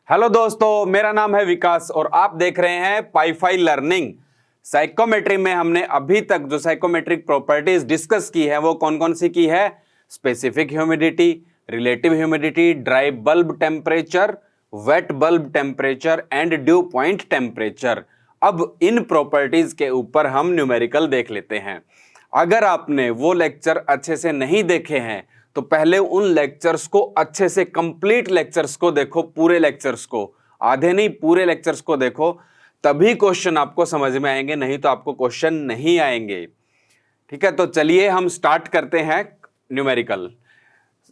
Hello दोस्तों, मेरा नाम है विकास और आप देख रहे हैं पाईफाई लर्निंग। साइकोमेट्री में हमने अभी तक जो साइकोमेट्रिक प्रॉपर्टीज डिस्कस की है वो कौन कौन सी की है? Specific humidity, relative humidity, dry bulb temperature, wet bulb temperature and due point temperature. अब इन प्रॉपर्टीज के ऊपर हम न्यूमेरिकल देख लेते हैं। अगर आपने वो लेक्चर अच्छे से नहीं देखे हैं तो पहले उन लेक्चर्स को अच्छे से कंप्लीट लेक्चर्स को देखो, पूरे लेक्चर्स को, आधे नहीं पूरे लेक्चर्स को देखो, तभी क्वेश्चन आपको समझ में आएंगे, नहीं तो आपको क्वेश्चन नहीं आएंगे। ठीक है, तो चलिए हम स्टार्ट करते हैं न्यूमेरिकल।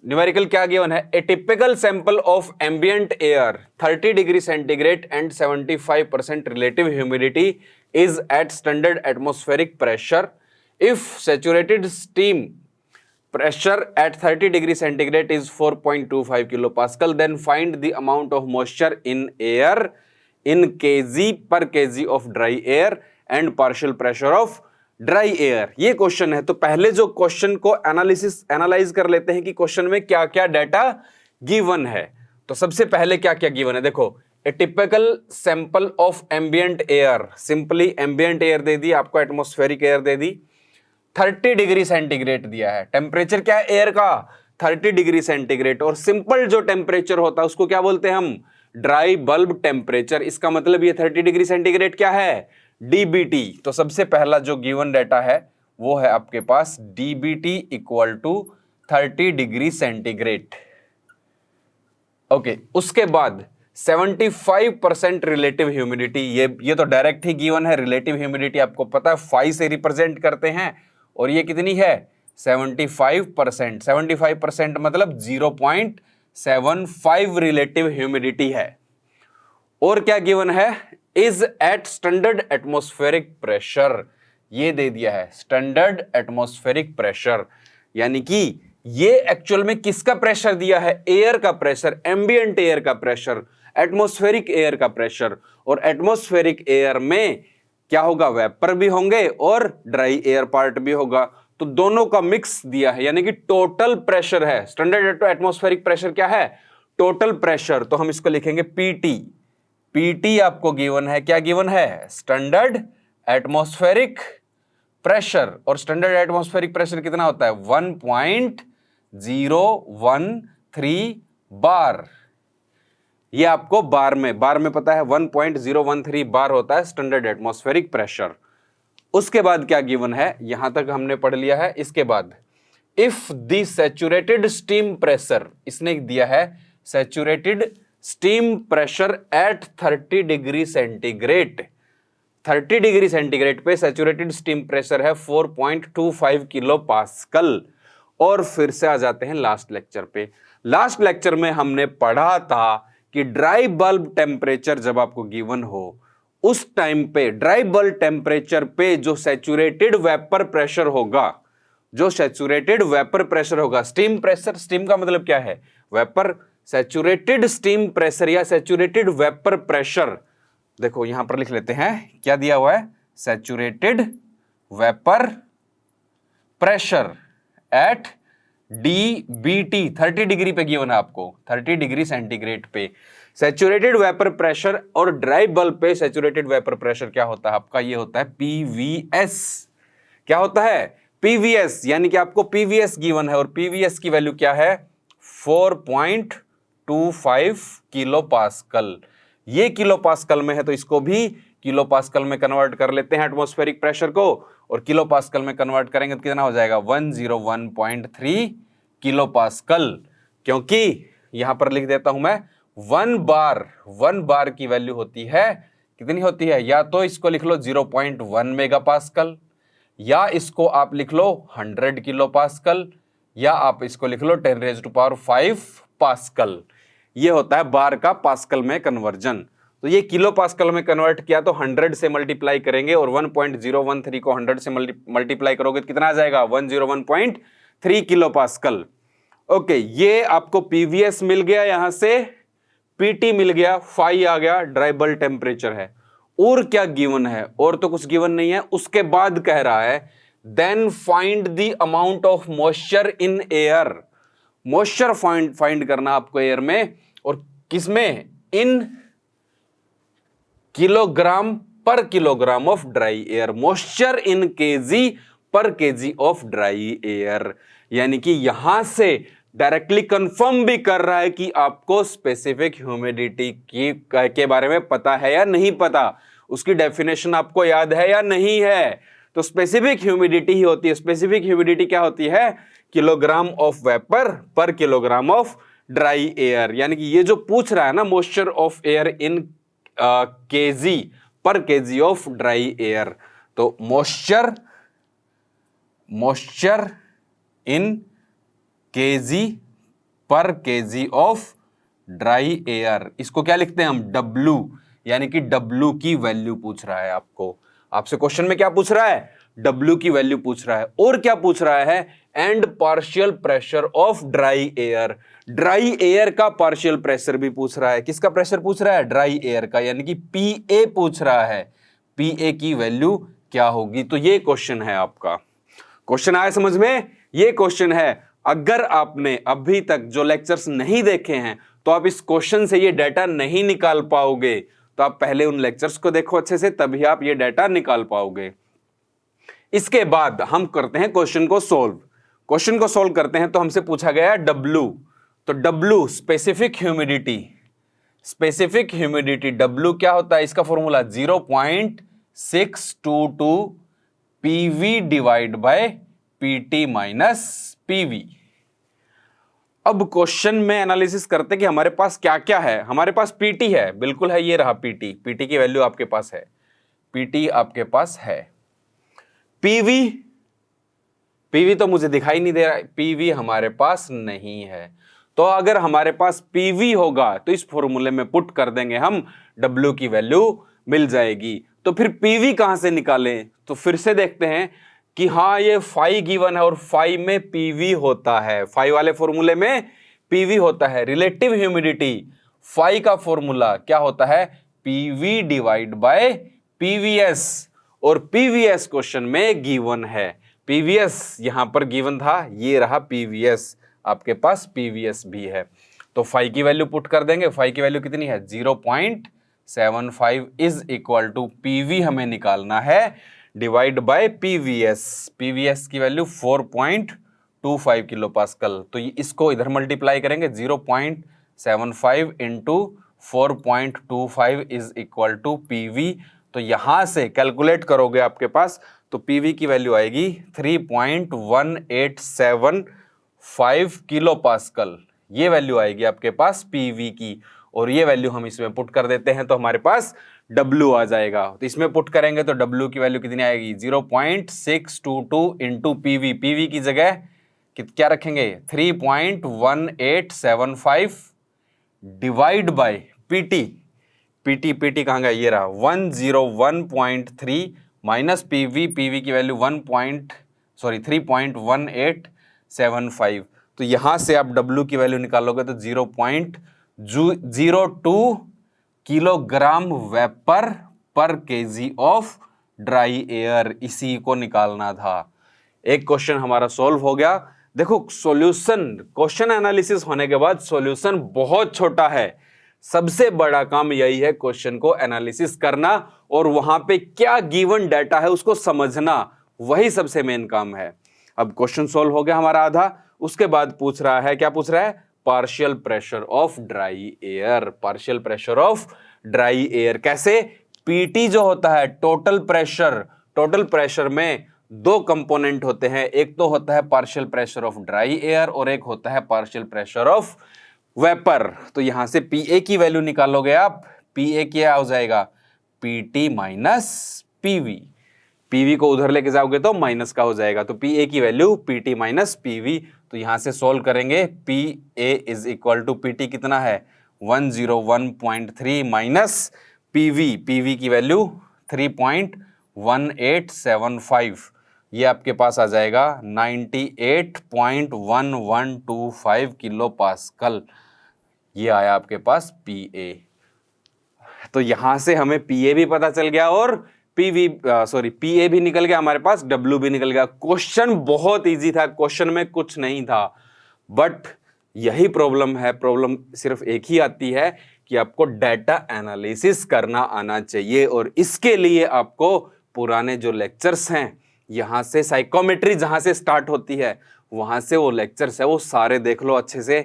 न्यूमेरिकल क्या गिवन है? A typical sample of ambient air 30 degree centigrade and 75% relative humidity is at standard atmospheric pressure if saturated steam pressure at 30 degree centigrade is 4.25 kilopascal, then find the amount of moisture in air in kg per kg of dry air and partial pressure of dry air। ये question है, तो पहले जो question को analyse कर लेते हैं कि क्वेश्चन में क्या क्या डाटा गिवन है। तो सबसे पहले क्या क्या गिवन है देखो, a typical sample of ambient air, simply ambient air दे दी आपको, एटमॉस्फेरिक एयर दे दी, 30 डिग्री सेंटीग्रेड दिया है। टेम्परेचर क्या है एयर का? 30 डिग्री सेंटीग्रेड। और सिंपल जो टेम्परेचर होता है उसको क्या बोलते हैं हम? Dry bulb temperature. इसका मतलब ये 30 डिग्री सेंटीग्रेड क्या है? डीबीटी। तो सबसे पहला जो गिवन डाटा है वो है आपके पास DBT equal to 30 degree centigrade. Okay, उसके बाद 75% रिलेटिव ह्यूमिडिटी, ये तो डायरेक्ट ही गिवन है। रिलेटिव ह्यूमिडिटी आपको पता है 5 से रिप्रेजेंट करते हैं, और ये कितनी है? 75%। 75% मतलब 0.75 रिलेटिव ह्यूमिडिटी है। और क्या गिवन है? Is at standard atmospheric pressure, ये दे दिया है स्टैंडर्ड एटमॉस्फेरिक प्रेशर, यानी कि ये एक्चुअल में किसका प्रेशर दिया है? एयर का प्रेशर, एम्बिएंट एयर का प्रेशर, एटमॉस्फेरिक एयर का प्रेशर। और एटमॉस्फेरिक एयर में क्या होगा? वेपर भी होंगे और ड्राई एयर पार्ट भी होगा, तो दोनों का मिक्स दिया है, यानी कि टोटल प्रेशर है। स्टैंडर्ड एटमॉस्फेरिक प्रेशर क्या है? Total pressure. तो हम इसको लिखेंगे पीटी। पीटी आपको गिवन है, क्या गिवन है? Standard atmospheric pressure. और स्टैंडर्ड एटमॉस्फेरिक प्रेशर कितना होता है? 1.013 बार। ये आपको बार में पता है 1.013 बार होता है स्टैंडर्ड एटमॉस्फेरिक प्रेशर। उसके बाद क्या गिवन है? यहां तक हमने पढ़ लिया है। इसके बाद if the saturated steam pressure, इसने दिया है saturated steam pressure at 30 degree centigrade. 30 degree centigrade पे सैचुरेटेड स्टीम प्रेशर है 4.25 किलो पास्कल। और फिर से आ जाते हैं लास्ट लेक्चर पे। लास्ट लेक्चर में हमने पढ़ा था कि ड्राई बल्ब टेम्परेचर जब आपको गिवन हो, उस टाइम पे ड्राई बल्ब टेम्परेचर पे जो सैचुरेटेड वेपर प्रेशर होगा, जो सैचुरेटेड वेपर प्रेशर होगा, स्टीम प्रेशर, स्टीम का मतलब क्या है? वेपर। सैचुरेटेड स्टीम प्रेशर या सैचुरेटेड वेपर प्रेशर, देखो यहां पर लिख लेते हैं, क्या दिया हुआ है? Saturated vapour pressure at DBT 30 degree पे गिवन है आपको, 30 डिग्री सेंटीग्रेड पे सैचुरेटेड वेपर प्रेशर। और ड्राई बल्ब पे सैचुरेटेड वेपर प्रेशर क्या होता है आपका? ये होता है पीवीएस। क्या होता है? पीवीएस। यानी कि आपको पीवीएस गिवन है, और पीवीएस की वैल्यू क्या है? 4.25 किलो पास्कल। ये किलो पास्कल में है, तो इसको भी किलो पास्कल में कन्वर्ट कर लेते हैं एटमॉस्फेरिक प्रेशर को, और किलो पास्कल में कन्वर्ट करेंगे तो कितना हो जाएगा? 101.3 किलो पास्कल। क्योंकि यहां पर लिख देता हूं मैं, 1 बार की वैल्यू होती है, कितनी होती है? या तो इसको लिख लो 0.1 मेगा पास्कल, या इसको आप लिख लो 100 किलो पास्कल, या आप इसको लिख लो 10⁵ पास्कल। ये होता है बार का पास्कल में कन्वर्जन। तो ये किलो पास्कल में कन्वर्ट किया तो 100 से मल्टीप्लाई करेंगे, और 1.013 को 100 से मल्टीप्लाई करोगे तो कितना आ जाएगा? 101.3 किलो पास्कल। ओके, ये आपको पीवीएस मिल गया, यहां से पीटी मिल गया, फाई आ गया, ड्राई बल्ब टेम्परेचर है। और क्या गिवन है? और तो कुछ गिवन नहीं है। उसके बाद कह रहा है then find the amount of moisture in air. Moisture फाइंड करना आपको एयर में, और किसमें? In kilogram per kilogram of dry air, moisture in kg per kg of dry air. यानी कि यहां से डायरेक्टली कंफर्म भी कर रहा है कि आपको स्पेसिफिक ह्यूमिडिटी के बारे में पता है या नहीं पता, उसकी डेफिनेशन आपको याद है या नहीं है। तो स्पेसिफिक ह्यूमिडिटी ही होती है। स्पेसिफिक ह्यूमिडिटी क्या होती है? किलोग्राम ऑफ वेपर पर किलोग्राम ऑफ ड्राई एयर। यानी कि ये जो पूछ रहा है ना, moisture of air in kg per kg of dry air, तो moisture in kg per kg of dry air, इसको क्या लिखते हैं हम? W। यानी कि W की वैल्यू पूछ रहा है आपसे क्वेश्चन में क्या पूछ रहा है? W की वैल्यू पूछ रहा है। और क्या पूछ रहा है? And partial pressure of dry air. Dry air का पार्शियल प्रेशर भी पूछ रहा है। किसका प्रेशर पूछ रहा है? ड्राई एयर का, यानी कि PA पूछ रहा है। PA की वैल्यू क्या होगी? तो ये क्वेश्चन है आपका। क्वेश्चन आया समझ में? ये क्वेश्चन है। अगर आपने अभी तक जो लेक्चर्स नहीं देखे हैं तो आप इस क्वेश्चन से ये डाटा नहीं निकाल पाओगे। तो आप पहले उन लेक्चर्स को देखो अच्छे से, तभी आप ये डाटा निकाल पाओगे। इसके बाद हम करते हैं क्वेश्चन को सोल्व। क्वेश्चन को सोल्व करते हैं तो हमसे पूछा गया W। तो W specific humidity. Specific humidity W क्या होता है? इसका formula 0.622 PV divide by PT minus PV। अब क्वेश्चन में एनालिसिस करते कि हमारे पास क्या क्या है। हमारे पास PT है, बिल्कुल है, ये रहा PT। PT की वैल्यू आपके पास है, PT आपके पास है। PV तो मुझे दिखाई नहीं दे रहा है, PV हमारे पास नहीं है। तो अगर हमारे पास PV होगा तो इस फॉर्मूले में पुट कर देंगे हम, W की वैल्यू मिल जाएगी। तो फिर PV कहां से निकालें? तो फिर से देखते हैं कि हाँ, ये फाई गिवन है और फाई में PV होता है। फाई वाले फॉर्मूले में PV होता है। रिलेटिव ह्यूमिडिटी, फाई का फॉर्मूला क्या होता है? PV डिवाइड बाय PVS, और PVS क्वेश्चन में गिवन है। PVS यहां पर गिवन था, ये रहा PVS, आपके पास PVS भी है। तो फाई की वैल्यू पुट कर देंगे। फाई की वैल्यू कितनी है? 0.75 इज इक्वल टू PV हमें निकालना है, डिवाइड बाय PVS। PVS की वैल्यू 4.25 किलो पास्कल। तो इसको इधर मल्टीप्लाई करेंगे, 0.75 into 4.25 is equal to PV। तो यहां से कैलकुलेट करोगे आपके पास, तो PV की वैल्यू आएगी 3.1875 किलो पास्कल। ये वैल्यू आएगी आपके पास PV की, और ये वैल्यू हम इसमें पुट कर देते हैं तो हमारे पास W आ जाएगा। तो इसमें पुट करेंगे तो W की वैल्यू कितनी आएगी? 0.622 इंटू PV। PV की जगह क्या रखेंगे? 3.1875 डिवाइड बाय PT। PT कहाँ गया? ये रहा 101.3 माइनस PV। PV की वैल्यू 3.1875। तो यहां से आप W की वैल्यू निकालोगे तो 0.02 किलोग्राम वेपर पर केजी ऑफ ड्राई एयर, इसी को निकालना था। एक क्वेश्चन हमारा सॉल्व हो गया। देखो सॉल्यूशन, क्वेश्चन एनालिसिस होने के बाद सॉल्यूशन बहुत छोटा है। सबसे बड़ा काम यही है, क्वेश्चन को एनालिसिस करना और वहां पे क्या गिवन डाटा है उसको समझना, वही सबसे मेन काम है। अब क्वेश्चन सॉल्व हो गया हमारा आधा। उसके बाद पूछ रहा है, क्या पूछ रहा है? Partial pressure of dry air. Partial pressure of dry air कैसे? PT जो होता है टोटल प्रेशर, टोटल प्रेशर में दो कंपोनेंट होते हैं, एक तो होता है partial pressure of dry air और एक होता है पार्शियल प्रेशर ऑफ वेपर। तो यहां से PA की वैल्यू निकालोगे आप, PA क्या हो जाएगा? PT minus PV। PV को उधर लेके जाओगे तो माइनस का हो जाएगा, तो PA की वैल्यू PT माइनस PV। तो यहां से सोल्व करेंगे, PA is equal to PT कितना है? 101.3 माइनस PV की वैल्यू 3.1875, ये आपके पास आ जाएगा 98.1125 किलो पास्कल। ये आया आपके पास PA। तो यहां से हमें PA भी पता चल गया और PA भी निकल गया हमारे पास, W भी निकल गया। क्वेश्चन बहुत इजी था, क्वेश्चन में कुछ नहीं था, बट यही प्रॉब्लम है। प्रॉब्लम सिर्फ एक ही आती है कि आपको डाटा एनालिसिस करना आना चाहिए, और इसके लिए आपको पुराने जो लेक्चर्स हैं, यहाँ से साइकोमेट्री जहाँ से स्टार्ट होती है वहाँ से वो लेक्चर्स है वो सारे देख लो अच्छे से,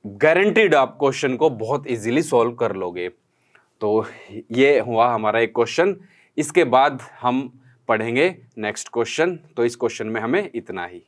गारंटीड आप क्वेश्चन को बहुत इजीली सॉल्व कर लोगे। तो ये हुआ हमारा एक क्वेश्चन। इसके बाद हम पढ़ेंगे नेक्स्ट क्वेश्चन, तो इस क्वेश्चन में हमें इतना ही।